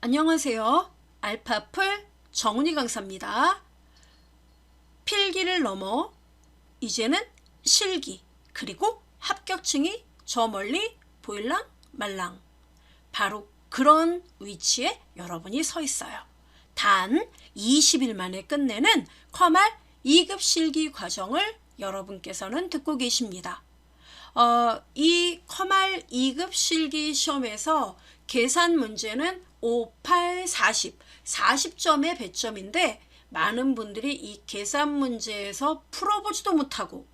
안녕하세요. 알파풀 정은희 강사입니다. 필기를 넘어 이제는 실기 그리고 합격층이 저 멀리 보일랑 말랑 바로 그런 위치에 여러분이 서 있어요. 단 20일 만에 끝내는 컴알 2급 실기 과정을 여러분께서는 듣고 계십니다. 이 컴알 2급 실기 시험에서 계산 문제는 5, 8, 40, 40점의 배점인데 많은 분들이 이 계산 문제에서 풀어보지도 못하고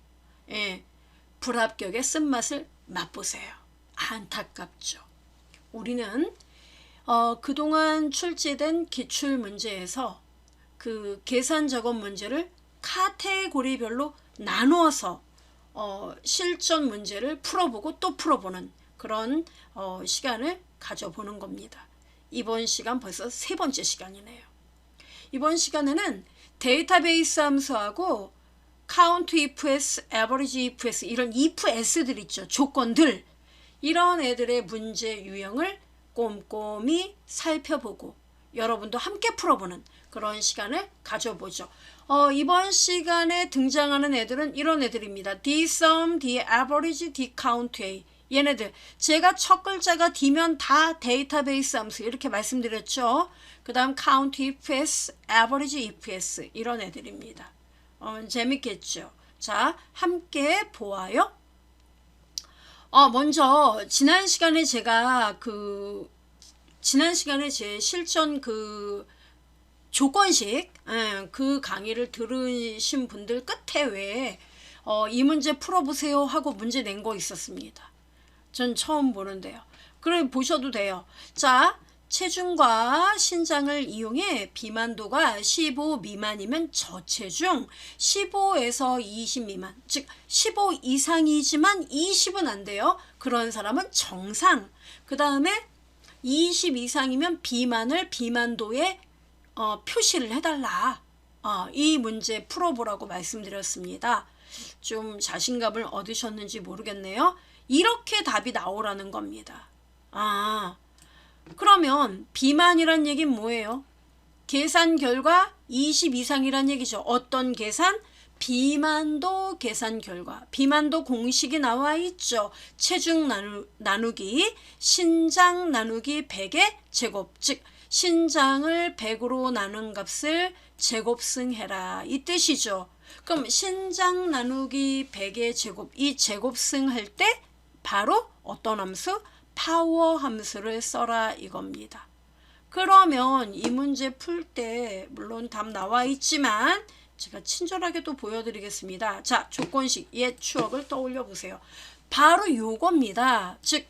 불합격의 쓴맛을 맛보세요. 안타깝죠. 우리는 그동안 출제된 기출 문제에서 그 계산 작업 문제를 카테고리별로 나누어서 실전 문제를 풀어보고 또 풀어보는 그런 시간을 가져보는 겁니다. 이번 시간 벌써 세 번째 시간이네요. 이번 시간에는 데이터베이스 함수하고 count ifs, average ifs 이런 ifs들 있죠. 조건들 이런 애들의 문제 유형을 꼼꼼히 살펴보고 여러분도 함께 풀어보는 그런 시간을 가져보죠. 이번 시간에 등장하는 애들은 이런 애들입니다. dsum, daverage, dcount 얘네들 제가 첫 글자가 D면 다 데이터베이스 함수 이렇게 말씀드렸죠. 그 다음 count ifs, average ifs 이런 애들입니다. 재밌겠죠. 자, 함께 보아요. 먼저 지난 시간에 제가 제 실전 조건식 그 강의를 들으신 분들 끝에 왜 이 문제 풀어보세요 하고 문제 낸 거 있었습니다. 전 처음 보는데요. 그럼 보셔도 돼요. 자, 체중과 신장을 이용해 비만도가 15 미만이면 저체중, 15에서 20 미만, 즉 15 이상이지만 20은 안 돼요. 그런 사람은 정상. 그 다음에 20 이상이면 비만을 비만도에 표시를 해달라. 이 문제 풀어보라고 말씀드렸습니다. 좀 자신감을 얻으셨는지 모르겠네요. 이렇게 답이 나오라는 겁니다. 그러면 비만이란 얘기는 뭐예요? 계산 결과 20 이상이란 얘기죠. 어떤 계산? 비만도 계산 결과. 비만도 공식이 나와 있죠. 체중 나누기 신장 나누기 100의 제곱. 즉 신장을 100으로 나눈 값을 제곱승해라 이 뜻이죠. 그럼 신장 나누기 100의 제곱 이 제곱승할 때 바로 어떤 함수? 파워 함수를 써라 이겁니다. 그러면 이 문제 풀 때 물론 답 나와 있지만 제가 친절하게 또 보여드리겠습니다. 자, 조건식 옛 추억을 떠올려 보세요. 바로 요겁니다. 즉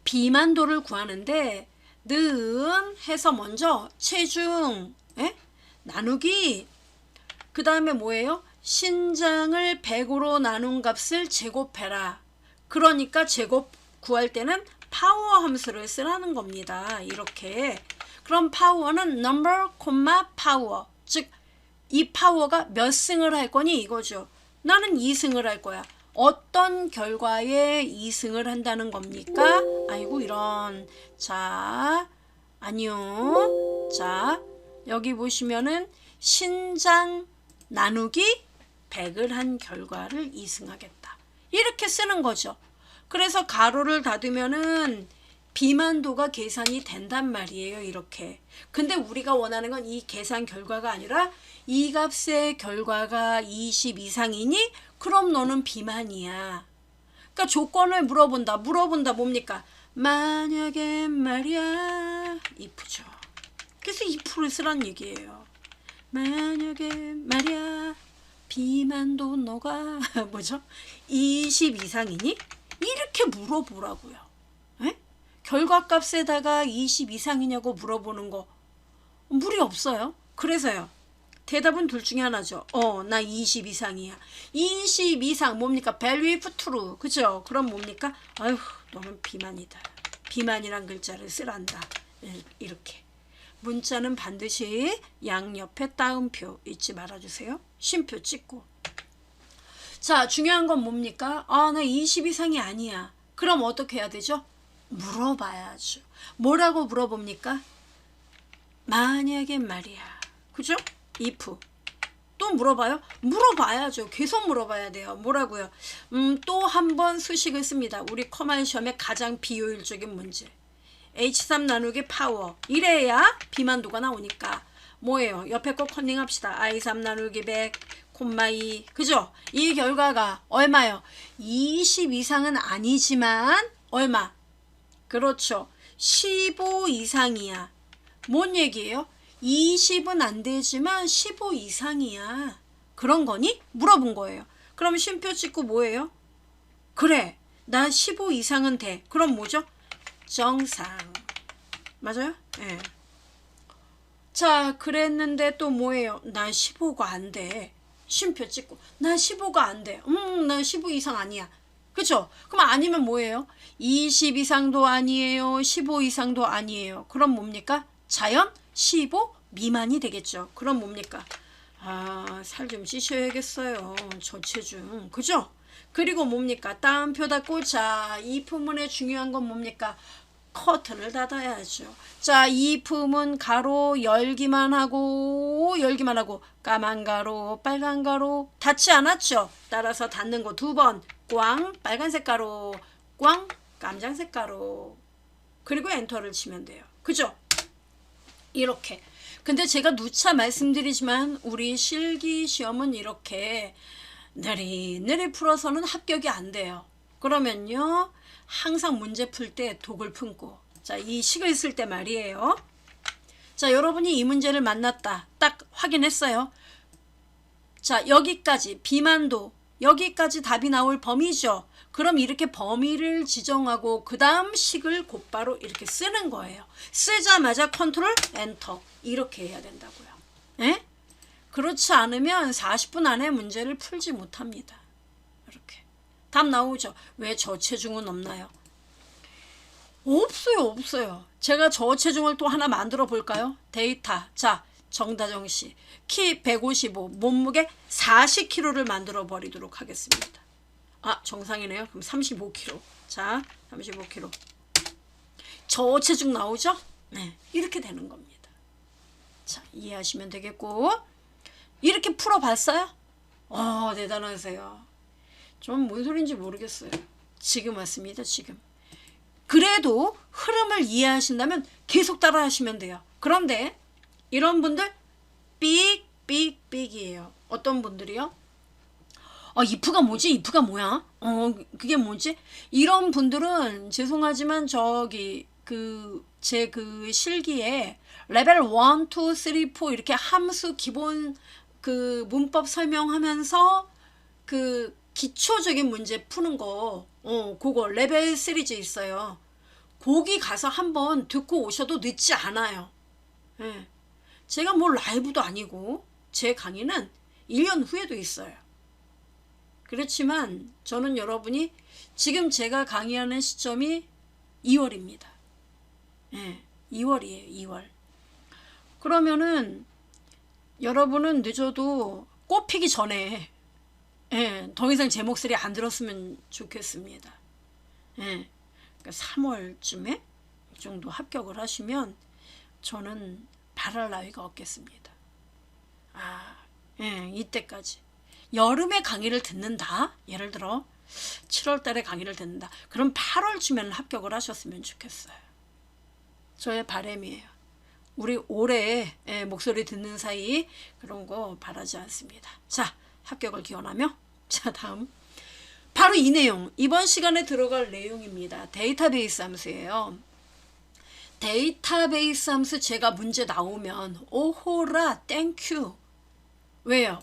비만도를 구하는데 는 해서 먼저 체중 나누기 그 다음에 뭐예요? 신장을 100으로 나눈 값을 제곱해라. 그러니까 제곱 구할 때는 파워 함수를 쓰라는 겁니다. 이렇게. 그럼 파워는 number, power. 즉 이 파워가 몇 승을 할 거니 이거죠. 나는 2승을 할 거야. 어떤 결과에 2승을 한다는 겁니까? 아이고 이런. 자, 아니요. 자, 여기 보시면은 신장 나누기 100을 한 결과를 2승하겠다. 이렇게 쓰는 거죠. 그래서 가로를 닫으면은 비만도가 계산이 된단 말이에요. 이렇게. 근데 우리가 원하는 건 이 계산 결과가 아니라 이 값의 결과가 20 이상이니 그럼 너는 비만이야. 그러니까 조건을 물어본다. 뭡니까? 만약에 말이야. if죠. 그래서 if를 쓰란 얘기예요. 만약에 말이야. 비만도 너가 뭐죠? 20 이상이니? 이렇게 물어보라고요. 에? 결과값에다가 20 이상이냐고 물어보는 거 무리 없어요. 그래서요. 대답은 둘 중에 하나죠. 나 20 이상이야. 20 이상 뭡니까? value if true. 그죠? 그럼 뭡니까? 아휴, 너는 비만이다. 비만이란 글자를 쓰란다. 이렇게. 문자는 반드시 양옆에 따옴표 잊지 말아주세요. 쉼표 찍고. 자, 중요한 건 뭡니까? 나 20 이상이 아니야. 그럼 어떻게 해야 되죠? 물어봐야죠. 뭐라고 물어봅니까? 만약에 말이야. 그죠? if. 또 물어봐요? 물어봐야죠. 계속 물어봐야 돼요. 뭐라고요? 또 한 번 수식을 씁니다. 우리 커말 시험의 가장 비효율적인 문제. H3 나누기 파워. 이래야 비만도가 나오니까. 뭐예요? 옆에 거 컨닝합시다. I3 나누기 100, 콤마 2. 그죠? 이 결과가 얼마요? 20 이상은 아니지만 얼마? 그렇죠. 15 이상이야. 뭔 얘기예요? 20은 안 되지만 15 이상이야. 그런 거니? 물어본 거예요. 그럼 쉼표 찍고 뭐예요? 그래, 나 15 이상은 돼. 그럼 뭐죠? 정상. 맞아요? 예. 자, 그랬는데 또 뭐예요? 나 15가 안 돼. 쉼표 찍고 나 15가 안 돼. 나 15 이상 아니야. 그쵸? 그럼 아니면 뭐예요? 20 이상도 아니에요. 15 이상도 아니에요. 그럼 뭡니까? 자연 15 미만이 되겠죠. 그럼 뭡니까? 아, 살 좀 찌셔야겠어요. 저체중. 그죠? 그리고 뭡니까? 따옴표 닫고, 자, 이 품문의 중요한 건 뭡니까? 커튼을 닫아야죠. 자, 이 품은 가로 열기만 하고 까만 가로 빨간 가로 닫지 않았죠. 따라서 닫는 거 두 번. 꽝 빨간색 가로, 꽝 깜장색 가로. 그리고 엔터를 치면 돼요. 그죠? 이렇게. 근데 제가 누차 말씀드리지만 우리 실기 시험은 이렇게 느릿느릿 풀어서는 합격이 안 돼요. 그러면요, 항상 문제 풀 때 독을 품고, 자, 이 식을 쓸 때 말이에요. 자, 여러분이 이 문제를 만났다. 딱 확인했어요. 자, 여기까지 비만도, 여기까지 답이 나올 범위죠. 그럼 이렇게 범위를 지정하고 그 다음 식을 곧바로 이렇게 쓰는 거예요. 쓰자마자 컨트롤 엔터 이렇게 해야 된다고요. 에? 그렇지 않으면 40분 안에 문제를 풀지 못합니다. 이렇게 답 나오죠. 왜 저체중은 없나요? 없어요. 제가 저체중을 또 하나 만들어 볼까요? 데이터. 자, 정다정 씨. 키 155, 몸무게 40kg를 만들어 버리도록 하겠습니다. 아, 정상이네요. 그럼 35kg. 자, 35kg. 저체중 나오죠? 네, 이렇게 되는 겁니다. 자, 이해하시면 되겠고. 이렇게 풀어봤어요? 대단하세요. 좀 뭔 소린지 모르겠어요. 지금 왔습니다, 지금. 그래도 흐름을 이해하신다면 계속 따라 하시면 돼요. 그런데 이런 분들 삑이에요. 어떤 분들이요? if가 뭐지? if가 뭐야? 그게 뭐지? 이런 분들은 죄송하지만 제 실기에 레벨 1, 2, 3, 4 이렇게 함수 기본 그 문법 설명하면서 그 기초적인 문제 푸는 거, 그거 레벨 시리즈 있어요. 거기 가서 한번 듣고 오셔도 늦지 않아요. 예. 제가 뭐 라이브도 아니고 제 강의는 1년 후에도 있어요. 그렇지만 저는 여러분이 지금 제가 강의하는 시점이 2월입니다. 예, 2월이에요. 2월. 그러면은 여러분은 늦어도 꽃 피기 전에 더 이상 제 목소리 안 들었으면 좋겠습니다. 그러니까 3월쯤에 이 정도 합격을 하시면 저는 바랄 나위가 없겠습니다. 이때까지. 여름에 강의를 듣는다. 예를 들어 7월 달에 강의를 듣는다. 그럼 8월쯤에는 합격을 하셨으면 좋겠어요. 저의 바람이에요. 우리 올해 목소리 듣는 사이 그런 거 바라지 않습니다. 자, 합격을 기원하며, 자, 다음 바로 이 내용, 이번 시간에 들어갈 내용입니다. 데이터베이스 함수예요. 데이터베이스 함수 제가 문제 나오면 오호라 땡큐. 왜요?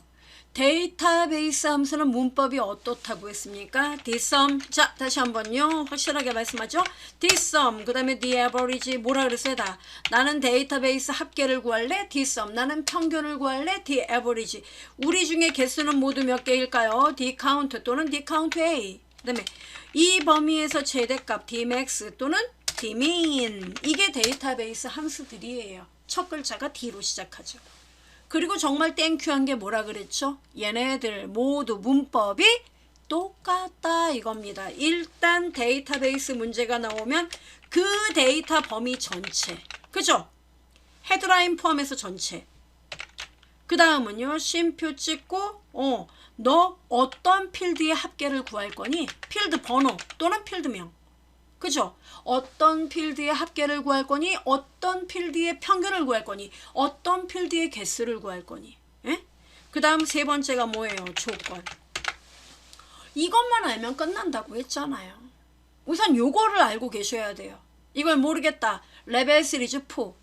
데이터베이스 함수는 문법이 어떻다고 했습니까? dsum. 자, 다시 한번요. 확실하게 말씀하죠. dsum. 그 다음에 the average. 뭐라 그랬어요? 다. 나는 데이터베이스 합계를 구할래? dsum. 나는 평균을 구할래? the average. 우리 중에 개수는 모두 몇 개일까요? the count 또는 the count A. 그 다음에 이 범위에서 최대값 dmax 또는 dmin. 이게 데이터베이스 함수들이에요. 첫 글자가 D로 시작하죠. 그리고 정말 땡큐한 게 뭐라 그랬죠? 얘네들 모두 문법이 똑같다 이겁니다. 일단 데이터베이스 문제가 나오면 그 데이터 범위 전체, 그죠? 헤드라인 포함해서 전체. 그 다음은요, 쉼표 찍고 너 어떤 필드의 합계를 구할 거니? 필드 번호 또는 필드명, 그죠? 어떤 필드의 합계를 구할 거니? 어떤 필드의 평균을 구할 거니? 어떤 필드의 개수를 구할 거니? 예? 그 다음 세 번째가 뭐예요? 조건. 이것만 알면 끝난다고 했잖아요. 우선 요거를 알고 계셔야 돼요. 이걸 모르겠다. 레벨 시리즈 4.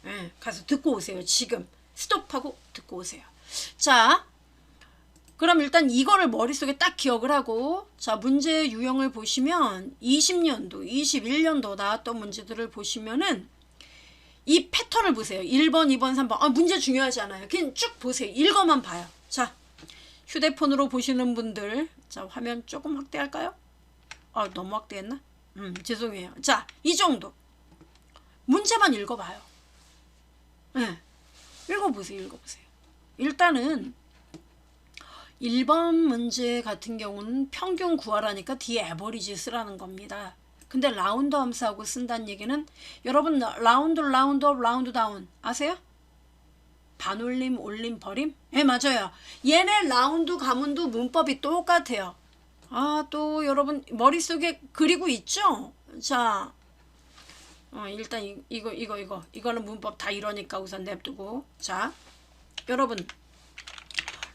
예, 가서 듣고 오세요. 지금 스톱하고 듣고 오세요. 자, 그럼 일단 이거를 머릿속에 딱 기억을 하고, 자, 문제 유형을 보시면 20년도, 21년도 나왔던 문제들을 보시면은 이 패턴을 보세요. 1번, 2번, 3번. 문제 중요하지 않아요. 그냥 쭉 보세요. 읽어만 봐요. 자, 휴대폰으로 보시는 분들, 자, 화면 조금 확대할까요? 너무 확대했나? 죄송해요. 자, 이 정도. 문제만 읽어봐요. 네. 읽어보세요. 일단은 1번 문제 같은 경우는 평균 구하라니까 뒤에 에버리지 쓰라는 겁니다. 근데 라운드 함수하고 쓴다는 얘기는, 여러분 라운드 다운 아세요? 반올림, 올림, 버림? 예, 맞아요. 얘네 라운드 가문도 문법이 똑같아요. 또 여러분 머릿속에 그리고 있죠? 자, 일단 이거는 문법 다 이러니까 우선 냅두고. 자, 여러분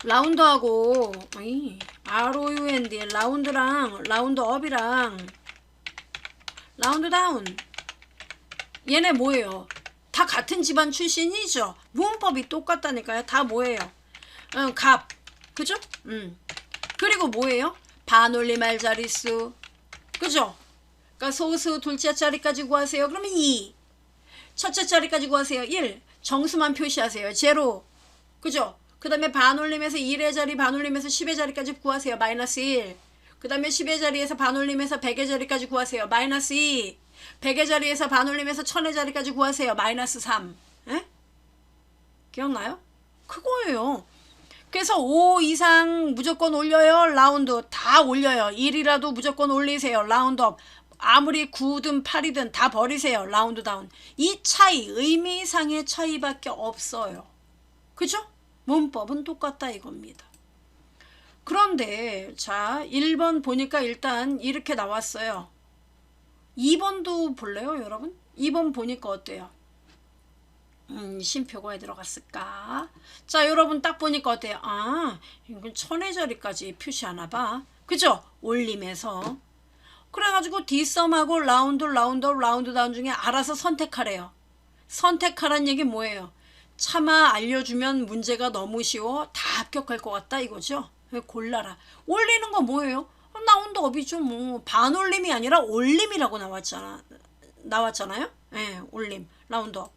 라운드하고 ROUND 라운드랑 라운드업이랑 라운드 다운, 얘네 뭐예요? 다 같은 집안 출신이죠. 문법이 똑같다니까요. 다 뭐예요? 값, 그죠? 그리고 뭐예요? 반올림 알자리수, 그죠? 그러니까 소수 둘째 자리까지 구하세요. 그러면 2. 첫째 자리까지 구하세요. 1. 정수만 표시하세요. 0. 그죠? 그 다음에 반올림에서 1의 자리, 반올림에서 10의 자리까지 구하세요. 마이너스 1. 그 다음에 10의 자리에서 반올림에서 100의 자리까지 구하세요. 마이너스 2. 100의 자리에서 반올림에서 1000의 자리까지 구하세요. 마이너스 3. 에? 기억나요? 그거예요. 그래서 5 이상 무조건 올려요. 라운드 다 올려요. 1이라도 무조건 올리세요. 라운드업. 아무리 9든 8이든 다 버리세요. 라운드 다운. 이 차이, 의미상의 차이밖에 없어요. 그죠? 문법은 똑같다 이겁니다. 그런데 자, 1번 보니까 일단 이렇게 나왔어요. 2번도 볼래요, 여러분? 2번 보니까 어때요? 쉼표가 들어갔을까? 자, 여러분 딱 보니까 어때요? 이건 1000의 자리까지 표시하나 봐. 그죠? 올림에서. 그래가지고 뒷섬하고 라운드 다운 중에 알아서 선택하래요. 선택하란 얘기 뭐예요? 차마 알려주면 문제가 너무 쉬워. 다 합격할 것 같다 이거죠? 골라라. 올리는 거 뭐예요? 라운드업이죠. 뭐 반올림이 아니라 올림이라고 나왔잖아요. 예, 올림, 라운드업.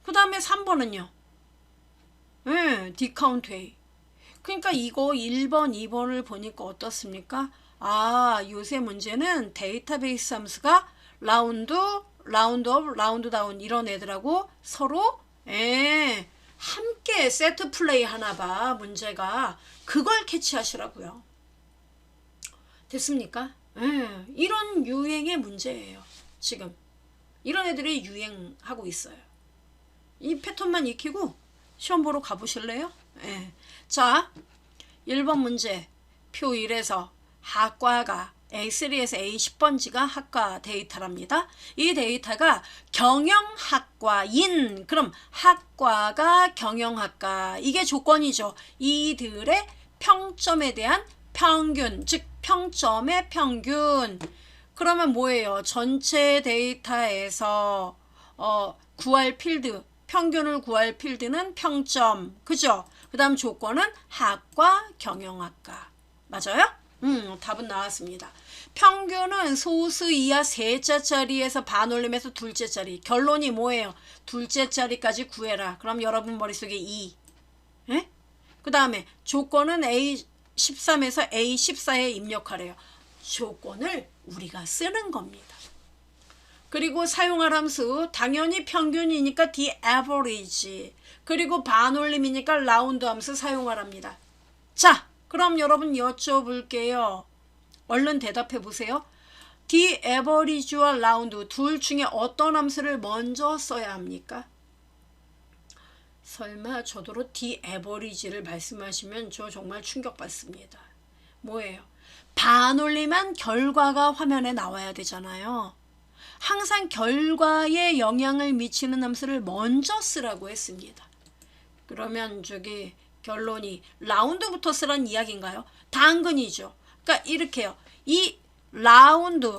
그 다음에 3번은요. 예, 디카운트웨이. 그러니까 이거 1번, 2번을 보니까 어떻습니까? 요새 문제는 데이터베이스 함수가 라운드업, 라운드 다운 이런 애들하고 서로 함께 세트 플레이 하나 봐. 문제가 그걸 캐치하시라고요. 됐습니까? 이런 유행의 문제예요. 지금 이런 애들이 유행하고 있어요. 이 패턴만 익히고 시험 보러 가보실래요? 자, 1번 문제 표 1에서 학과가 A3에서 A10번지가 학과 데이터랍니다. 이 데이터가 경영학과인, 그럼 학과가 경영학과, 이게 조건이죠. 이들의 평점에 대한 평균, 즉 평점의 평균. 그러면 뭐예요? 전체 데이터에서 구할 필드, 평균을 구할 필드는 평점, 그죠? 그 다음 조건은 학과, 경영학과. 맞아요? 답은 나왔습니다. 평균은 소수 이하 셋째 자리에서 반올림에서 둘째 자리. 결론이 뭐예요? 둘째 자리까지 구해라. 그럼 여러분 머릿속에 2. 그 다음에 조건은 A13에서 A14에 입력하래요. 조건을 우리가 쓰는 겁니다. 그리고 사용할 함수 당연히 평균이니까 the average, 그리고 반올림이니까 라운드 함수 사용하랍니다. 자, 그럼 여러분 여쭤볼게요. 얼른 대답해 보세요. the average와 round 둘 중에 어떤 함수를 먼저 써야 합니까? 설마 저더러 the average를 말씀하시면 저 정말 충격받습니다. 뭐예요? 반올림한 결과가 화면에 나와야 되잖아요. 항상 결과에 영향을 미치는 함수를 먼저 쓰라고 했습니다. 그러면 저기 결론이 라운드부터 쓰란 이야기인가요? 당근이죠. 그러니까 이렇게요. 이 라운드는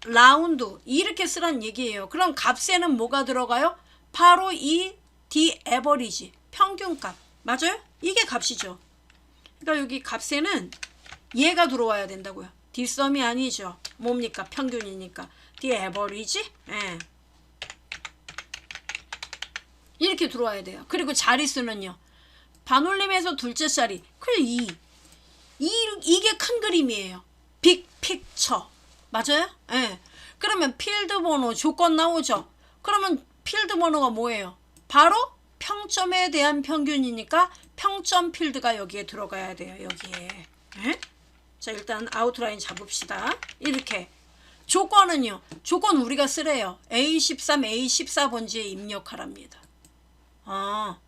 라운드 이렇게 쓰란 얘기예요. 그럼 값에는 뭐가 들어가요? 바로 이 the average 평균값 맞아요? 이게 값이죠. 그러니까 여기 값에는 얘가 들어와야 된다고요. 뒷섬이 아니죠. 뭡니까? 평균이니까 the average 예. 이렇게 들어와야 돼요. 그리고 자릿수는요. 반올림에서 둘째 자리 그래 이게 큰 그림이에요. 빅 픽처 맞아요? 예. 그러면 필드 번호 조건 나오죠. 그러면 필드 번호가 뭐예요? 바로 평점에 대한 평균이니까 평점 필드가 여기에 들어가야 돼요. 여기에. 예? 자 일단 아웃라인 잡읍시다. 이렇게. 조건은요. 조건 우리가 쓰래요. A13, A14번지에 입력하랍니다. 아,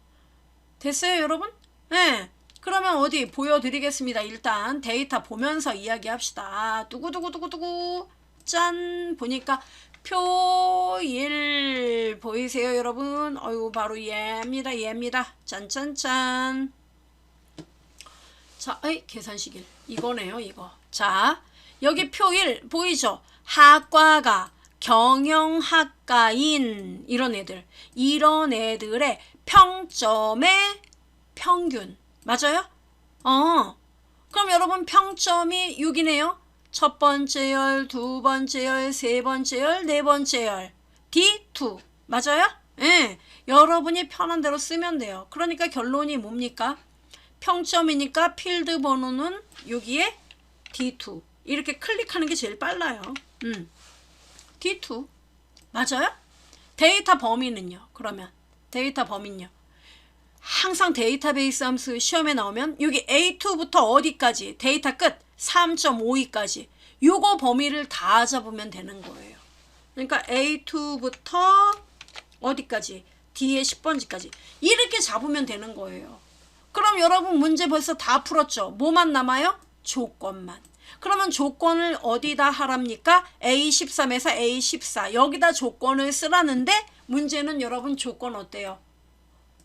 됐어요 여러분? 네. 그러면 어디 보여드리겠습니다. 일단 데이터 보면서 이야기합시다. 두구두구두구두구 짠 보니까 표1 보이세요 여러분? 어유 바로 얘입니다. 얘입니다. 짠짠짠. 자, 계산식일 이거네요 이거. 자 여기 표1 보이죠? 학과가 경영학과인 이런 애들의 평점의 평균 맞아요? 그럼 여러분 평점이 6이네요. 첫 번째 열, 두 번째 열, 세 번째 열, 네 번째 열 D2 맞아요? 예. 여러분이 편한 대로 쓰면 돼요. 그러니까 결론이 뭡니까? 평점이니까 필드 번호는 여기에 D2 이렇게 클릭하는 게 제일 빨라요. D2 맞아요? 데이터 범위는요? 그러면 데이터 범위는요? 항상 데이터베이스 함수 시험에 나오면 여기 A2부터 어디까지 데이터 끝 3.52까지 요거 범위를 다 잡으면 되는 거예요. 그러니까 A2부터 어디까지 D의 10번지까지 이렇게 잡으면 되는 거예요. 그럼 여러분 문제 벌써 다 풀었죠? 뭐만 남아요? 조건만. 그러면 조건을 어디다 하랍니까? A13에서 A14 여기다 조건을 쓰라는데 문제는 여러분 조건 어때요?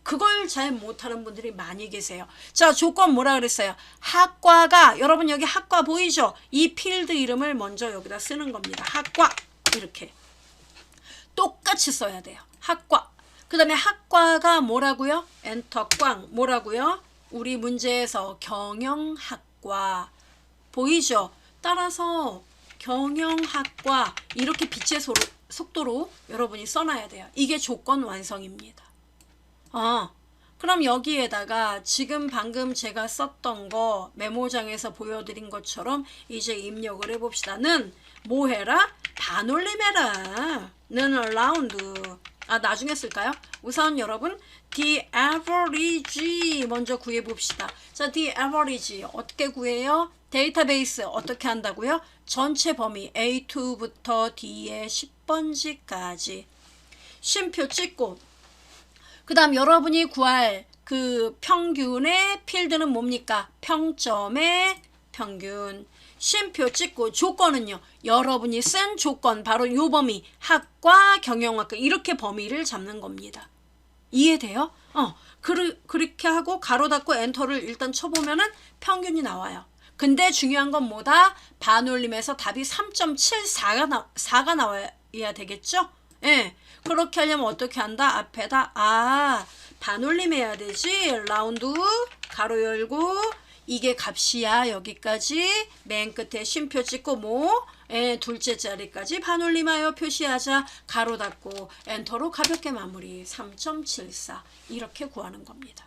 그걸 잘 못하는 분들이 많이 계세요. 자 조건 뭐라 그랬어요? 학과가 여러분 여기 학과 보이죠? 이 필드 이름을 먼저 여기다 쓰는 겁니다. 학과 이렇게 똑같이 써야 돼요. 학과 그 다음에 학과가 뭐라고요? 엔터 꽝 뭐라고요? 우리 문제에서 경영학과 보이죠? 따라서 경영학과 이렇게 빛의 속도로 여러분이 써놔야 돼요. 이게 조건 완성입니다. 그럼 여기에다가 지금 방금 제가 썼던 거 메모장에서 보여드린 것처럼 이제 입력을 해봅시다. 는 뭐 해라? 반올림해라. 는 around. 나중에 쓸까요? 우선 여러분 the average 먼저 구해봅시다. 자, the average 어떻게 구해요? 데이터베이스 어떻게 한다고요? 전체 범위 A2부터 D의 10번지까지 쉼표 찍고 그 다음 여러분이 구할 그 평균의 필드는 뭡니까? 평점의 평균 쉼표 찍고 조건은요. 여러분이 쓴 조건 바로 요 범위 학과 경영학과 이렇게 범위를 잡는 겁니다. 이해돼요? 그렇게 하고 가로 닫고 엔터를 일단 쳐보면은 평균이 나와요. 근데 중요한 건 뭐다? 반올림에서 답이 3.74가 나와야 되겠죠? 예. 그렇게 하려면 어떻게 한다? 앞에다 반올림 해야 되지. 라운드 가로 열고 이게 값이야. 여기까지 맨 끝에 쉼표 찍고 둘째 자리까지 반올림하여 표시하자. 가로 닫고 엔터로 가볍게 마무리. 3.74 이렇게 구하는 겁니다.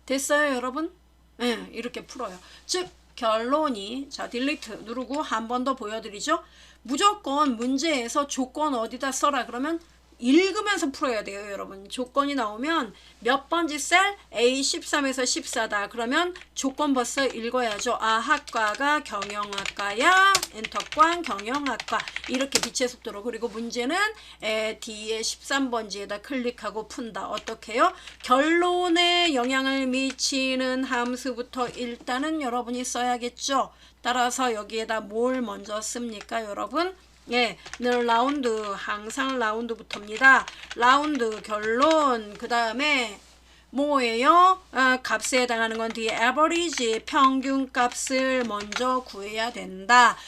됐어요 여러분? 네, 이렇게 풀어요. 즉 결론이 자 딜리트 누르고 한 번 더 보여드리죠. 무조건 문제에서 조건 어디다 써라 그러면 읽으면서 풀어야 돼요, 여러분. 조건이 나오면 몇 번지 셀? A13에서 14다. 그러면 조건 벌써 읽어야죠. 아, 학과가 경영학과야. 엔터꽝 경영학과. 이렇게 빛의 속도로. 그리고 문제는 D의 13번지에다 클릭하고 푼다. 어떻게 해요? 결론에 영향을 미치는 함수부터 일단은 여러분이 써야겠죠. 따라서 여기에다 뭘 먼저 씁니까, 여러분? 예, 늘 라운드, 항상 라운드부터입니다. 라운드, 결론, 그 다음에 뭐예요? 값에 해당하는 건 뒤에 average, 평균 값을 먼저 구해야 된다.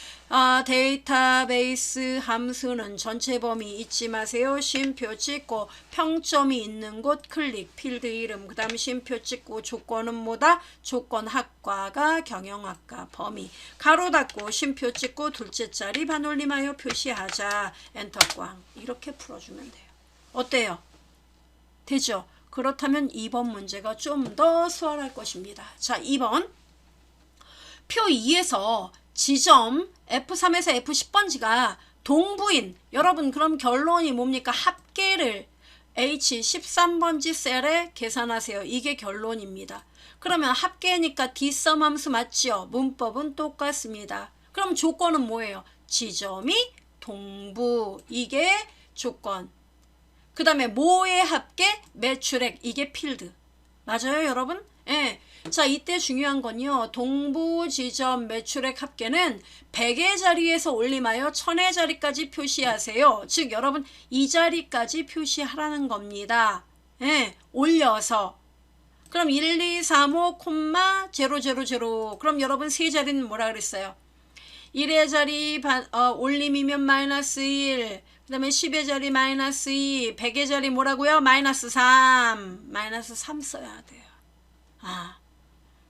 데이터베이스 함수는 전체 범위 잊지 마세요. 쉼표 찍고 평점이 있는 곳 클릭, 필드 이름, 그 다음 쉼표 찍고 조건은 뭐다? 조건 학과가 경영학과 범위, 가로 닫고 쉼표 찍고 둘째 자리 반올림하여 표시하자. 엔터꽝. 이렇게 풀어주면 돼요. 어때요? 되죠? 그렇다면 2번 문제가 좀 더 수월할 것입니다. 자, 2번. 표 2에서 지점 F3에서 F10번지가 동부인, 여러분 그럼 결론이 뭡니까? 합계를 H13번지 셀에 계산하세요. 이게 결론입니다. 그러면 합계니까 D썸 함수 맞죠? 문법은 똑같습니다. 그럼 조건은 뭐예요? 지점이 동부, 이게 조건. 그 다음에 뭐의 합계? 매출액, 이게 필드. 맞아요, 여러분? 예. 자, 이때 중요한 건요. 동부 지점 매출액 합계는 100의 자리에서 올림하여 1000의 자리까지 표시하세요. 즉, 여러분 이 자리까지 표시하라는 겁니다. 예. 올려서. 그럼 1, 2, 3, 5, 0,000. 그럼 여러분 세 자리는 뭐라 그랬어요? 1의 자리 올림이면 마이너스 1. 그 다음에 10의 자리 마이너스 2. 100의 자리 뭐라고요? 마이너스 3. 마이너스 3 써야 돼요.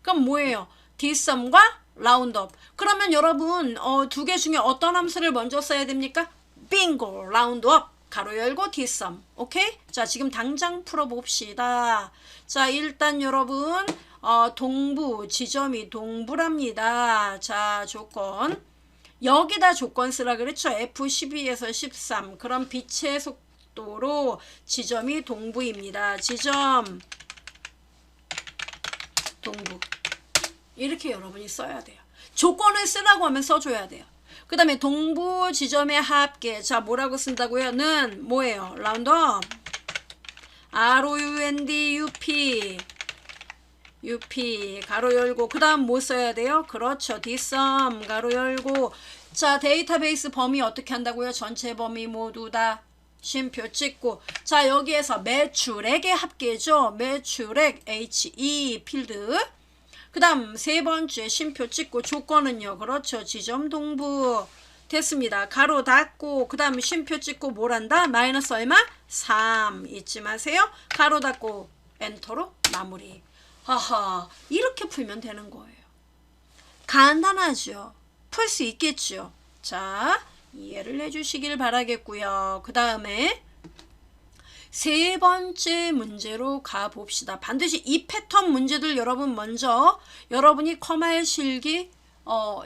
그럼 뭐예요? D썸과 라운드업. 그러면 여러분 두 개 중에 어떤 함수를 먼저 써야 됩니까? 빙고! 라운드업. 가로 열고 D썸. 오케이? 자, 지금 당장 풀어봅시다. 자, 일단 여러분 동부, 지점이 동부랍니다. 자, 조건. 여기다 조건 쓰라 그랬죠? F12에서 13. 그럼 빛의 속도로 지점이 동부입니다. 지점 동부. 이렇게 여러분이 써야 돼요. 조건을 쓰라고 하면 써줘야 돼요. 그 다음에 동부 지점의 합계. 자, 뭐라고 쓴다고요? 는 뭐예요? 라운드업. ROUND UP 가로 열고, 그 다음 뭐 써야 돼요? 그렇죠. D썸 가로 열고. 자, 데이터베이스 범위 어떻게 한다고요? 전체 범위 모두 다 쉼표 찍고. 자, 여기에서 매출액의 합계죠. 매출액 HE 필드. 그 다음 세 번째 쉼표 찍고 조건은요. 그렇죠. 지점 동부. 됐습니다. 가로 닫고 그 다음 쉼표 찍고 뭘 한다? 마이너스 얼마? 3 잊지 마세요. 가로 닫고 엔터로 마무리. 하하, 이렇게 풀면 되는 거예요. 간단하죠. 풀 수 있겠죠. 자, 이해를 해주시길 바라겠고요. 그 다음에 세 번째 문제로 가봅시다. 반드시 이 패턴 문제들 여러분 먼저 여러분이 컴활 실기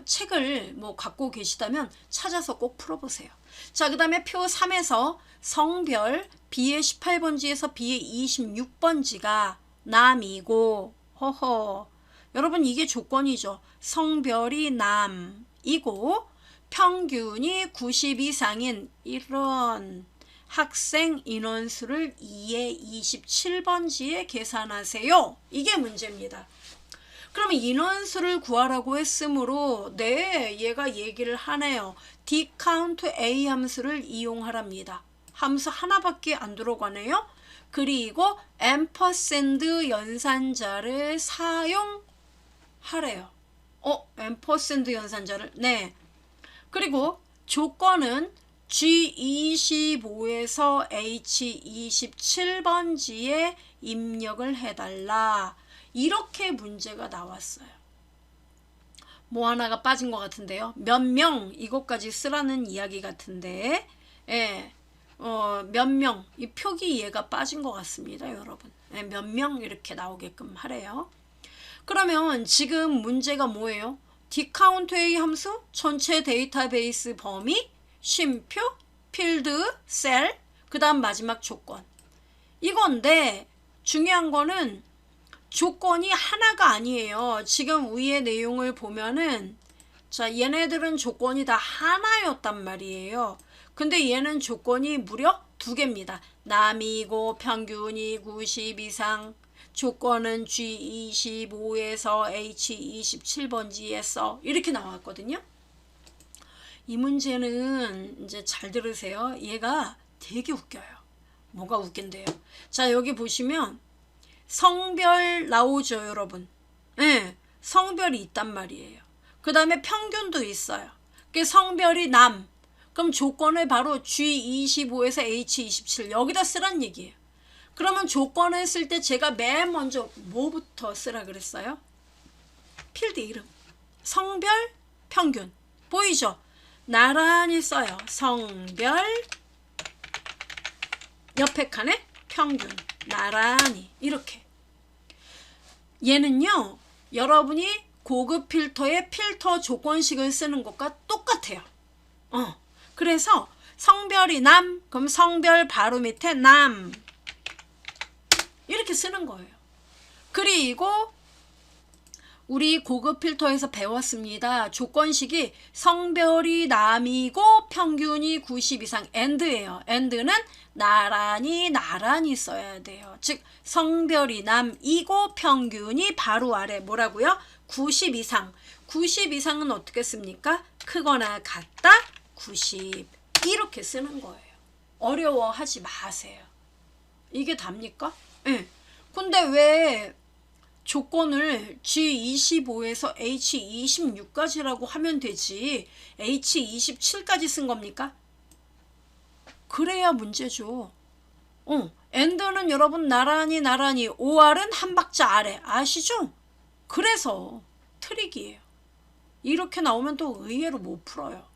책을 뭐 갖고 계시다면 찾아서 꼭 풀어보세요. 자, 그 다음에 표 3에서 성별 B의 18번지에서 B의 26번지가 남이고, 허허, 여러분 이게 조건이죠. 성별이 남이고 평균이 90 이상인 이런 학생 인원수를 2의 27번지에 계산하세요. 이게 문제입니다. 그러면 인원수를 구하라고 했으므로 네, 얘가 얘기를 하네요. dCount A 함수를 이용하랍니다. 함수 하나밖에 안 들어가네요. 그리고 앰퍼샌드 연산자를 사용하래요. 앰퍼샌드 연산자를. 네. 그리고 조건은 G25에서 H27번지에 입력을 해달라. 이렇게 문제가 나왔어요. 뭐 하나가 빠진 것 같은데요. 몇 명 이것까지 쓰라는 이야기 같은데, 예, 몇 명, 이 표기 얘가 빠진 것 같습니다, 여러분. 예, 몇 명 이렇게 나오게끔 하래요. 그러면 지금 문제가 뭐예요? dCount A 함수, 전체 데이터베이스 범위, 쉼표, 필드, 셀, 그 다음 마지막 조건. 이건데 중요한 거는 조건이 하나가 아니에요. 지금 위의 내용을 보면은 자, 얘네들은 조건이 다 하나였단 말이에요. 근데 얘는 조건이 무려 2개입니다. 남이고 평균이 90 이상. 조건은 G25에서 H27번지에서 이렇게 나왔거든요. 이 문제는 이제 잘 들으세요. 얘가 되게 웃겨요. 뭐가 웃긴데요? 자, 여기 보시면 성별 나오죠, 여러분. 네, 성별이 있단 말이에요. 그 다음에 평균도 있어요. 그 성별이 남. 그럼 조건을 바로 G25에서 H27 여기다 쓰란 얘기예요. 그러면 조건을 쓸 때 제가 맨 먼저 뭐부터 쓰라 그랬어요? 필드 이름. 성별, 평균. 보이죠? 나란히 써요. 성별, 옆에 칸에 평균. 나란히 이렇게. 얘는요, 여러분이 고급 필터의 필터 조건식을 쓰는 것과 똑같아요. 그래서 성별이 남, 그럼 성별 바로 밑에 남 이렇게 쓰는 거예요. 그리고 우리 고급 필터에서 배웠습니다. 조건식이 성별이 남이고 평균이 90 이상 and예요. and는 나란히 써야 돼요. 즉 성별이 남이고 평균이 바로 아래 뭐라고요? 90 이상. 90 이상은 어떻게 씁니까? 크거나 같다 90 이렇게 쓰는 거예요. 어려워하지 마세요. 이게 답니까? 네. 근데 왜 조건을 G25에서 H26까지라고 하면 되지 H27까지 쓴 겁니까? 그래야 문제죠. and는 여러분 나란히 OR은 한 박자 아래 아시죠? 그래서 트릭이에요. 이렇게 나오면 또 의외로 못 풀어요.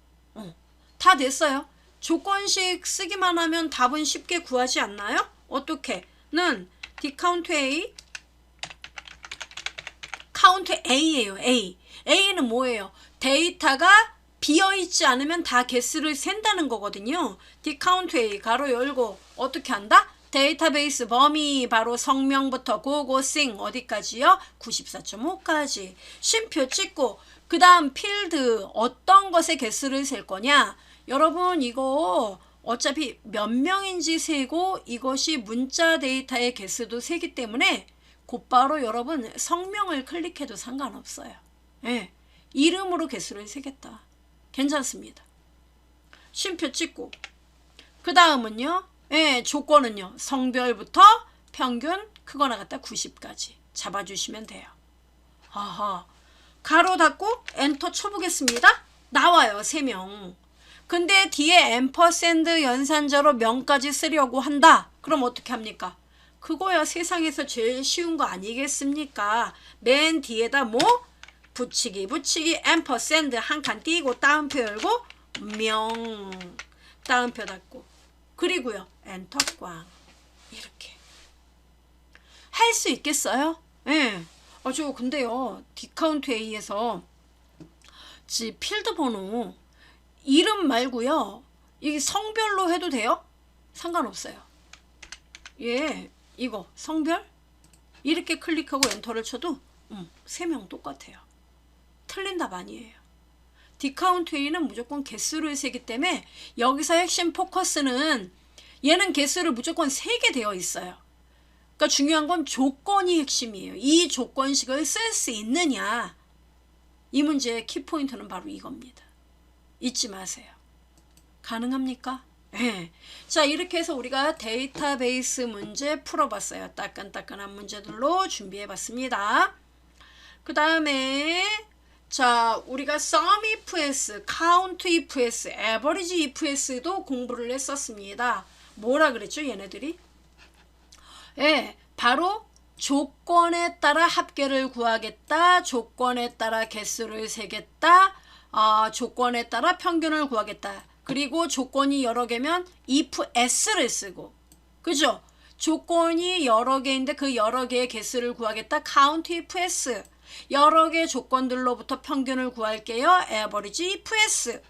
다 됐어요. 조건식 쓰기만 하면 답은 쉽게 구하지 않나요? 어떻게? 는 디카운트 A 카운트 A예요. A는 뭐예요? 데이터가 비어있지 않으면 다 개수를 센다는 거거든요. 디카운트 A 가로 열고 어떻게 한다? 데이터베이스 범위 바로 성명부터 고고싱 어디까지요? 94.5까지. 쉼표 찍고 그 다음 필드 어떤 것의 개수를 셀 거냐? 여러분 이거 어차피 몇 명인지 세고 이것이 문자 데이터의 개수도 세기 때문에 곧바로 여러분 성명을 클릭해도 상관없어요. 예, 이름으로 개수를 세겠다. 괜찮습니다. 쉼표 찍고 그 다음은요. 예, 조건은요. 성별부터 평균 크거나 같다 90까지 잡아주시면 돼요. 아하, 가로 닫고 엔터 쳐보겠습니다. 나와요. 3명. 근데 뒤에 앰퍼샌드 연산자로 명까지 쓰려고 한다. 그럼 어떻게 합니까? 그거야 세상에서 제일 쉬운 거 아니겠습니까? 맨 뒤에다 뭐? 붙이기 앰퍼샌드 한 칸 띄고 따옴표 열고 명 따옴표 닫고 그리고요 엔터 꽝 이렇게 할 수 있겠어요? 예. 저 근데요 디카운트 A에서 필드 번호 이름 말고요 이게 성별로 해도 돼요? 상관없어요. 예, 이거 성별 이렇게 클릭하고 엔터를 쳐도 3명 똑같아요. 틀린 답 아니에요. 디카운트 A는 무조건 개수를 세기 때문에 여기서 핵심 포커스는 얘는 개수를 무조건 세게 되어 있어요. 그러니까 중요한 건 조건이 핵심이에요. 이 조건식을 쓸 수 있느냐. 이 문제의 키포인트는 바로 이겁니다. 잊지 마세요. 가능합니까? 네. 자, 이렇게 해서 우리가 데이터베이스 문제 풀어봤어요. 따끈따끈한 문제들로 준비해봤습니다. 그 다음에 자, 우리가 sum ifs, count ifs, average ifs도 공부를 했었습니다. 뭐라 그랬죠, 얘네들이? 예, 바로 조건에 따라 합계를 구하겠다, 조건에 따라 개수를 세겠다, 조건에 따라 평균을 구하겠다. 그리고 조건이 여러 개면 if s를 쓰고, 그죠? 조건이 여러 개인데 그 여러 개의 개수를 구하겠다, count if s. 여러 개의 조건들로부터 평균을 구할게요. average if s.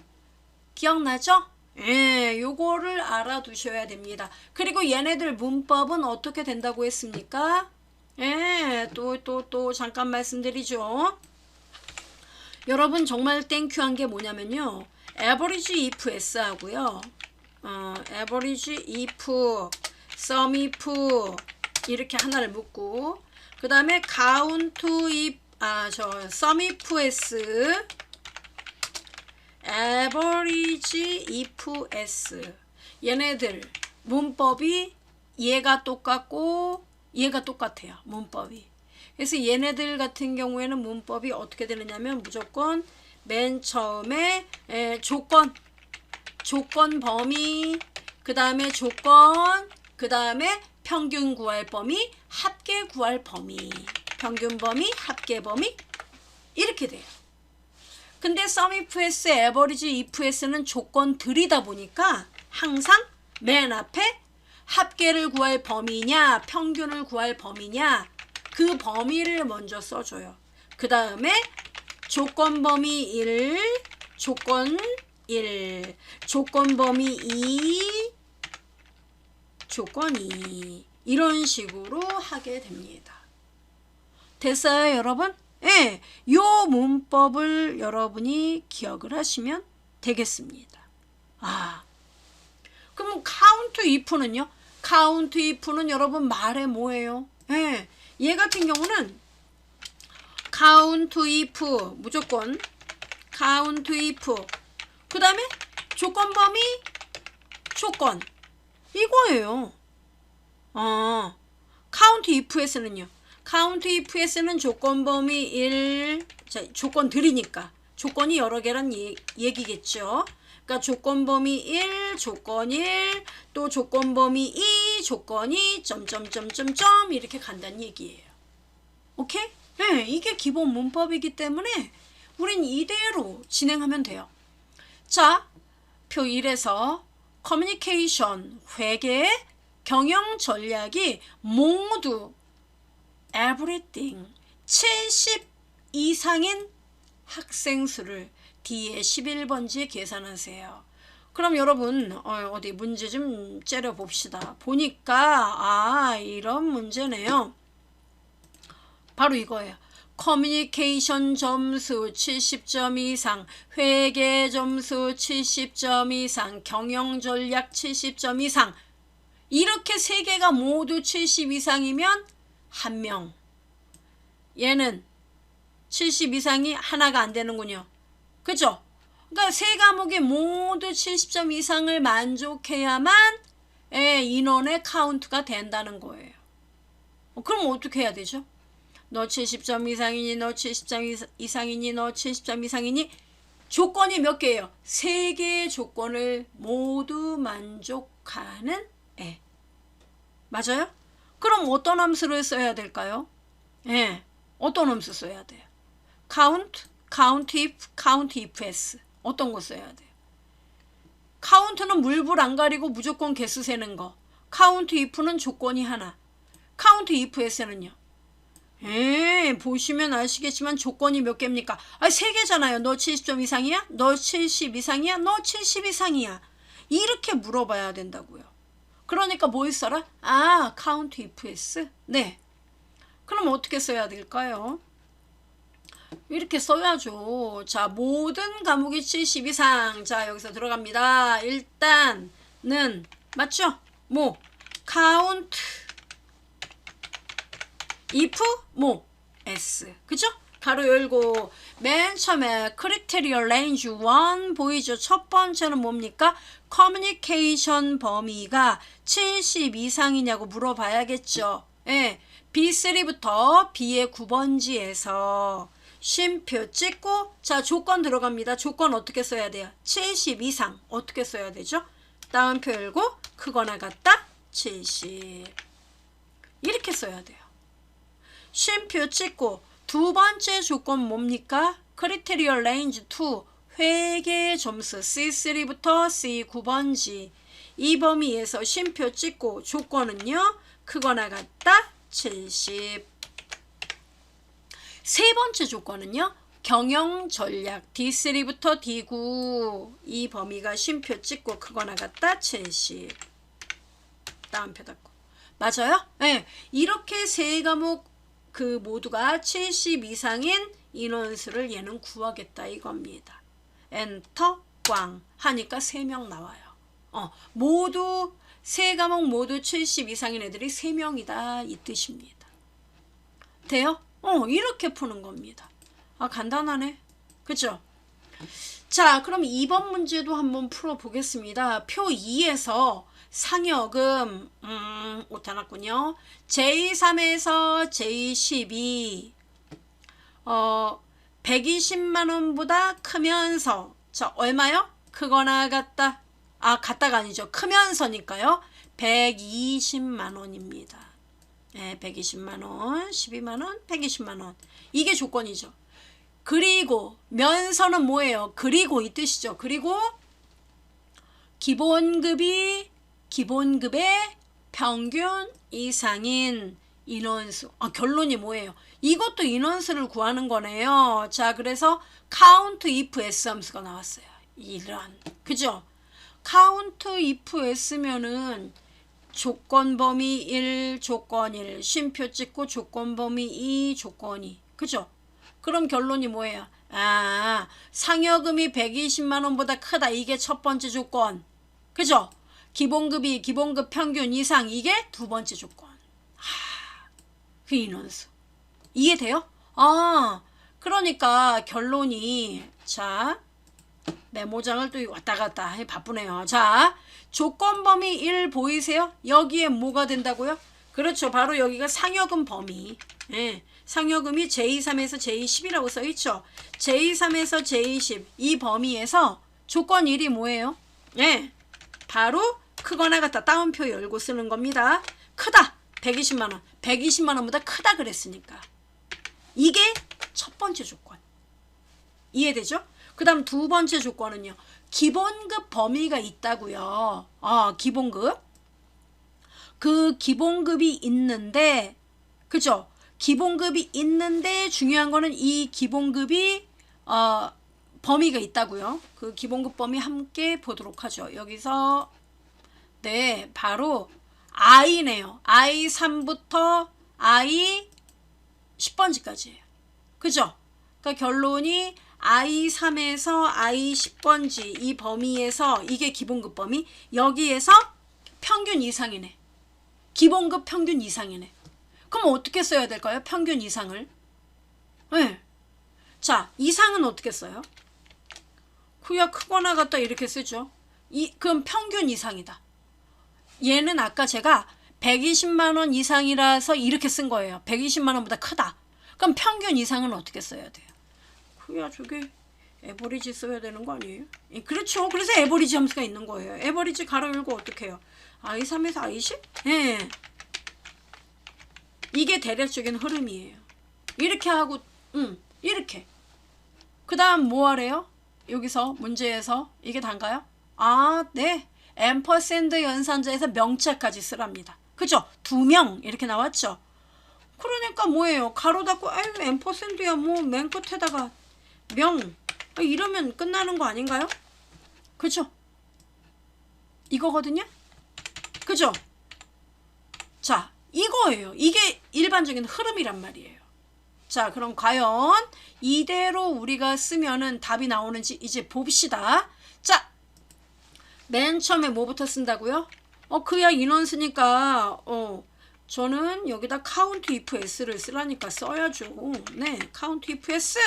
기억나죠? 예, 요거를 알아두셔야 됩니다. 그리고 얘네들 문법은 어떻게 된다고 했습니까? 예, 또 잠깐 말씀드리죠. 여러분 정말 땡큐한 게 뭐냐면요. average if s 하고요. average if, sum if 이렇게 하나를 묶고 그 다음에 count if, sum if s, average if s 얘네들 문법이 얘가 똑같고 얘가 똑같아요. 문법이. 그래서 얘네들 같은 경우에는 문법이 어떻게 되느냐면 무조건 맨 처음에 조건 범위, 그 다음에 조건, 그 다음에 평균 구할 범위, 합계 구할 범위, 평균 범위, 합계 범위 이렇게 돼요. 근데 sum if s, average if s는 조건들이다 보니까 항상 맨 앞에 합계를 구할 범위냐, 평균을 구할 범위냐 그 범위를 먼저 써줘요. 그 다음에 조건 범위 1, 조건 1, 조건 범위 2, 조건 2 이런 식으로 하게 됩니다. 됐어요, 여러분? 예, 요 문법을 여러분이 기억을 하시면 되겠습니다. 그럼 count if는요? count if는 여러분 말해 뭐예요? 예, 얘 같은 경우는 count if 무조건 count if 그 다음에 조건 범위 조건 이거예요. count if s는요. count if s는 조건 범위 1, 자, 조건들이니까 조건이 여러 개란 얘기겠죠. 그러니까 조건 범위 1, 조건 1, 또 조건 범위 2, 조건 2, 점점점점점 이렇게 간다는 얘기예요. 오케이? 네, 이게 기본 문법이기 때문에 우린 이대로 진행하면 돼요. 자, 표 1에서 커뮤니케이션, 회계, 경영 전략이 모두 everything 70 이상인 학생 수를 D의 11번지에 계산하세요. 그럼 여러분 어디 문제 좀 째려 봅시다. 보니까 이런 문제네요. 바로 이거예요. 커뮤니케이션 점수 70점 이상, 회계 점수 70점 이상, 경영 전략 70점 이상 이렇게 세 개가 모두 70 이상이면 한 명. 얘는 70 이상이 하나가 안 되는군요. 그죠? 그러니까 세 과목이 모두 70점 이상을 만족해야만 인원의 카운트가 된다는 거예요. 그럼 어떻게 해야 되죠? 너 70점 이상이니, 너 70점 이상이니, 너 70점 이상이니 조건이 몇 개예요? 세 개의 조건을 모두 만족하는 애. 맞아요? 그럼 어떤 함수를 써야 될까요? 어떤 함수 써야 돼요? count, count if s 어떤 거 써야 돼요? count는 물불 안 가리고 무조건 개수 세는 거. count if는 조건이 하나. count if s는요? 보시면 아시겠지만 조건이 몇 개입니까? 세 개잖아요. 너 70점 이상이야? 너 70 이상이야? 너 70 이상이야? 이렇게 물어봐야 된다고요. 그러니까 뭘 써라? count if s? 네. 그럼 어떻게 써야 될까요? 이렇게 써야죠. 자, 모든 과목이 70 이상. 자, 여기서 들어갑니다. 일단은 맞죠? count if s. 그죠? 가로 열고 맨 처음에 크리테리얼 레인지 1 보이죠? 첫 번째는 뭡니까? 커뮤니케이션 범위가 70 이상이냐고 물어봐야겠죠. B3부터 B의 9번지에서 쉼표 찍고 자 조건 들어갑니다. 조건 어떻게 써야 돼요? 70 이상 어떻게 써야 되죠? 다음표 열고 크거나 같다 70 이렇게 써야 돼요. 쉼표 찍고 두 번째 조건 뭡니까? 크리테리얼 레인지 2 회계 점수 C3부터 C9번지 이 범위에서 쉼표 찍고 조건은요 크거나 같다 70 세 번째 조건은요 경영 전략 D3부터 D9 이 범위가 쉼표 찍고 크거나 같다 70. 다음표 닫고. 맞아요? 네. 이렇게 세 과목 그 모두가 70 이상인 인원수를 얘는 구하겠다 이겁니다. 엔터 꽝 하니까 3명 나와요. 모두 세 과목 모두 70 이상인 애들이 3명이다 이 뜻입니다. 돼요? 이렇게 푸는 겁니다. 간단하네. 그죠? 자, 그럼 2번 문제도 한번 풀어보겠습니다. 표 2에서 상여금 못해놨군요. J3에서 J12 120만원보다 크면서 자 얼마요? 크거나 같다. 같다가 아니죠. 크면서니까요. 120만원입니다. 네, 120만원, 12만원, 120만원. 이게 조건이죠. 그리고 면서는 뭐예요? 그리고 이 뜻이죠. 그리고 기본급의 평균 이상인 인원수. 결론이 뭐예요? 이것도 인원수를 구하는 거네요. 자, 그래서 count if s 함수가 나왔어요. 이런. 그죠? count if s면은 조건 범위 1, 조건 1, 쉼표 찍고 조건 범위 2, 조건 2. 그죠? 그럼 결론이 뭐예요? 상여금이 120만원보다 크다. 이게 첫 번째 조건. 그죠? 기본급 평균 이상. 이게 두 번째 조건. 그 인원수. 이해돼요? 그러니까 결론이 자 메모장을 또 왔다 갔다 바쁘네요. 자, 조건 범위 1 보이세요? 여기에 뭐가 된다고요? 그렇죠. 바로 여기가 상여금 범위. 예. 상여금이 J3에서 J10이라고 써있죠. J3에서 J10 이 범위에서 조건 1이 뭐예요? 예. 바로 크거나 같다. 따옴표 열고 쓰는 겁니다. 크다. 120만원. 120만원보다 크다 그랬으니까. 이게 첫 번째 조건. 이해되죠? 그 다음 두 번째 조건은요. 기본급 범위가 있다고요. 기본급. 그 기본급이 있는데 그죠? 기본급이 있는데 중요한 거는 이 기본급이 범위가 있다고요. 그 기본급 범위 함께 보도록 하죠. 여기서 네 바로 I네요. I3부터 I 10번지까지예요. 그죠? 그러니까 결론이 I3에서 I 10번지 이 범위에서 이게 기본급 범위 여기에서 평균 이상이네. 기본급 평균 이상이네. 그럼 어떻게 써야 될까요? 평균 이상을. 네. 자, 이상은 어떻게 써요? 그야 크거나 같다 이렇게 쓰죠. 그럼 평균 이상이다. 얘는 아까 제가 120만원 이상이라서 이렇게 쓴 거예요. 120만원보다 크다. 그럼 평균 이상은 어떻게 써야 돼요? 그야 저게 에버리지 써야 되는 거 아니에요? 그렇죠. 그래서 에버리지 함수가 있는 거예요. 에버리지 가로 열고 어떻게 해요? I3에서 I10? 예. 이게 대략적인 흐름이에요. 이렇게 하고 이렇게. 그 다음 뭐 하래요? 여기서 문제에서 이게 단가요? 네. 앰퍼샌드 연산자에서 명체까지 쓰랍니다. 그죠? 2명 이렇게 나왔죠? 그러니까 뭐예요? 가로 닫고 앰퍼샌드야 뭐 맨 끝에다가 명 이러면 끝나는 거 아닌가요? 그죠? 이거거든요? 그죠? 자, 이거예요. 이게 일반적인 흐름이란 말이에요. 자, 그럼 과연 이대로 우리가 쓰면은 답이 나오는지 이제 봅시다. 자, 맨 처음에 뭐부터 쓴다고요? 그야 인원수니까 저는 여기다 count if s를 쓰라니까 써야죠. 네, count if s.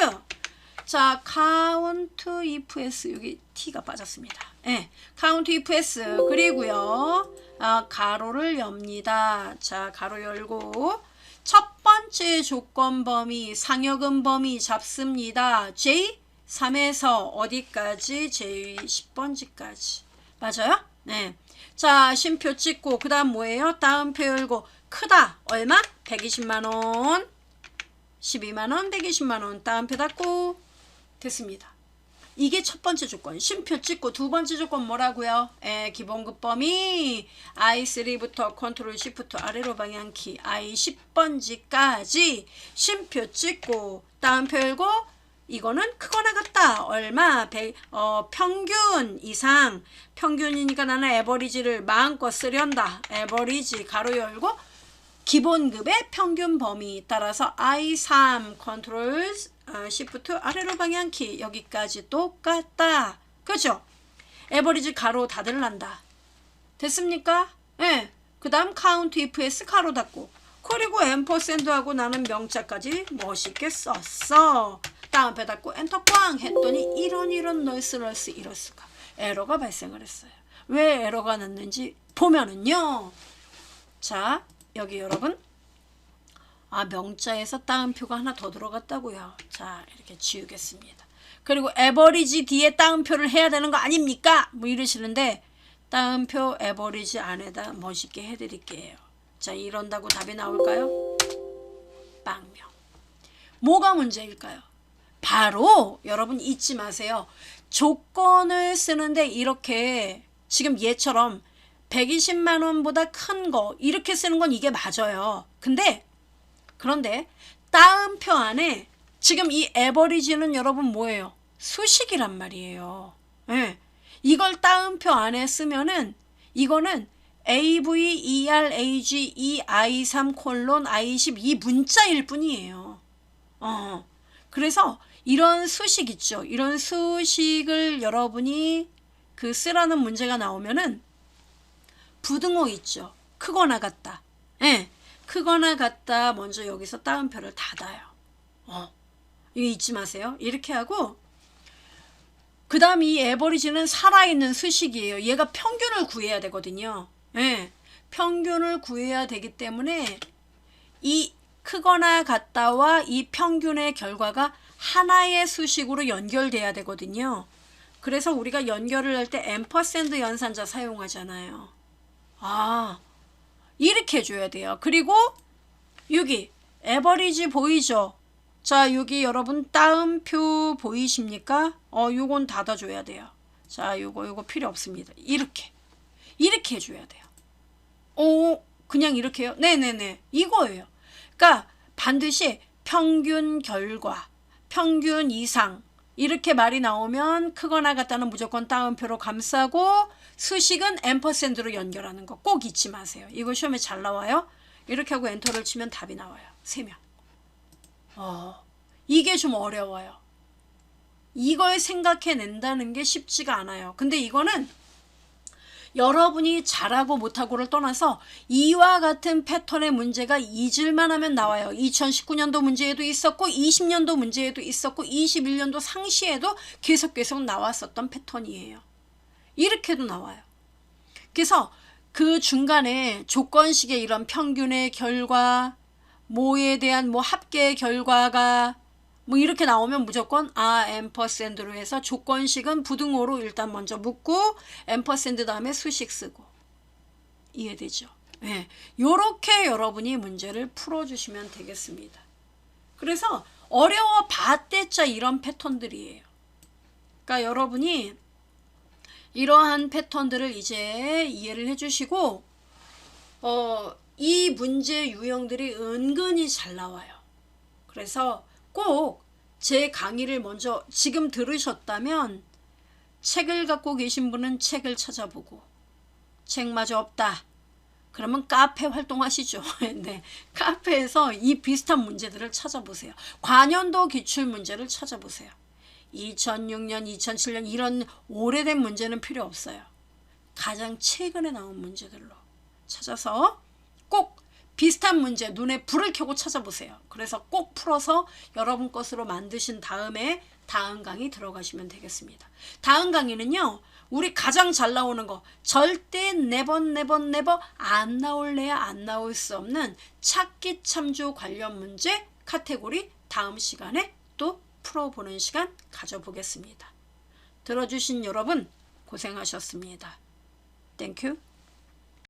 자, count if s 여기 t가 빠졌습니다. 네, count if s 그리고요. 가로를 엽니다. 자, 가로 열고 첫 번째 조건 범위 상여금 범위 잡습니다. J3에서 어디까지? J10번지까지. 맞아요? 네. 자, 쉼표 찍고 그 다음 뭐예요? 따옴표 열고 크다. 얼마? 120만원 12만원 120만원 따옴표 닫고 됐습니다. 이게 첫 번째 조건. 쉼표 찍고 두 번째 조건 뭐라고요? 기본급 범위 I3부터 컨트롤 Shift 아래로 방향키 I10번지까지 쉼표 찍고 따옴표 열고 이거는 크거나 같다. 얼마? 평균 이상. 평균이니까 나는 에버리지를 마음껏 쓰련다. 에버리지 가로 열고 기본급의 평균 범위 따라서 I3 컨트롤 시프트 아래로 방향키 여기까지 똑같다. 그죠? 에버리지 가로 닫을란다. 됐습니까? 예. 그 다음 카운트 if s 가로 닫고 그리고 앰퍼샌드하고 나는 명자까지 멋있게 썼어. 다음에 닫고 엔터 꽝 했더니 이런 널스 이럴수가 에러가 발생을 했어요. 왜 에러가 났는지 보면은요. 자, 여기 여러분 명자에서 따옴표가 하나 더 들어갔다고요. 자, 이렇게 지우겠습니다. 그리고 에버리지 뒤에 따옴표를 해야 되는 거 아닙니까? 뭐 이러시는데 따옴표 에버리지 안에다 멋있게 해드릴게요. 자, 이런다고 답이 나올까요? 빵명. 뭐가 문제일까요? 바로 여러분 잊지 마세요. 조건을 쓰는데 이렇게 지금 얘처럼 120만 원보다 큰 거 이렇게 쓰는 건 이게 맞아요. 그런데 따옴표 안에 지금 이 에버리지는 여러분 뭐예요? 수식이란 말이에요. 네. 이걸 따옴표 안에 쓰면은 이거는 AVERAG I3 콜론 I10 이 문자일 뿐이에요. 그래서 이런 수식 있죠. 이런 수식을 여러분이 쓰라는 문제가 나오면은 부등호 있죠. 크거나 같다. 예. 크거나 같다. 먼저 여기서 따옴표를 닫아요. 이거 잊지 마세요. 이렇게 하고 그 다음 이 에버리지는 살아있는 수식이에요. 얘가 평균을 구해야 되거든요. 예. 평균을 구해야 되기 때문에 이 크거나 같다와 이 평균의 결과가 하나의 수식으로 연결돼야 되거든요. 그래서 우리가 연결을 할 때 앰퍼샌드 연산자 사용하잖아요. 이렇게 해줘야 돼요. 그리고 여기 에버리지 보이죠? 자, 여기 여러분 따옴표 보이십니까? 요건 닫아줘야 돼요. 자, 요거 필요 없습니다. 이렇게 해줘야 돼요. 그냥 이렇게요? 네네네. 이거예요. 그러니까 반드시 평균 결과, 평균 이상 이렇게 말이 나오면 크거나 같다는 무조건 따옴표로 감싸고 수식은 앰퍼샌드로 연결하는 거 꼭 잊지 마세요. 이거 시험에 잘 나와요. 이렇게 하고 엔터를 치면 답이 나와요. 3명. 이게 좀 어려워요. 이걸 생각해낸다는 게 쉽지가 않아요. 근데 이거는 여러분이 잘하고 못하고를 떠나서 이와 같은 패턴의 문제가 잊을만 하면 나와요. 2019년도 문제에도 있었고 20년도 문제에도 있었고 21년도 상시에도 계속 나왔었던 패턴이에요. 이렇게도 나와요. 그래서 그 중간에 조건식의 이런 평균의 결과, 뭐에 대한 합계의 결과가 이렇게 나오면 무조건 앰퍼샌드로 해서 조건식은 부등호로 일단 먼저 묶고 앰퍼샌드 다음에 수식 쓰고. 이해되죠? 네. 요렇게 여러분이 문제를 풀어주시면 되겠습니다. 그래서 어려워 봤대자 이런 패턴들이에요. 그러니까 여러분이 이러한 패턴들을 이제 이해를 해주시고 이 문제 유형들이 은근히 잘 나와요. 그래서 꼭 제 강의를 먼저 지금 들으셨다면 책을 갖고 계신 분은 책을 찾아보고 책마저 없다. 그러면 카페 활동하시죠. 네, 카페에서 이 비슷한 문제들을 찾아보세요. 관연도 기출문제를 찾아보세요. 2006년, 2007년 이런 오래된 문제는 필요 없어요. 가장 최근에 나온 문제들로 찾아서 꼭 비슷한 문제 눈에 불을 켜고 찾아보세요. 그래서 꼭 풀어서 여러분 것으로 만드신 다음에 다음 강의 들어가시면 되겠습니다. 다음 강의는요. 우리 가장 잘 나오는 거 절대 네버 안 나올래야 안 나올 수 없는 찾기 참조 관련 문제 카테고리 다음 시간에 또 풀어보는 시간 가져보겠습니다. 들어주신 여러분 고생하셨습니다. 땡큐.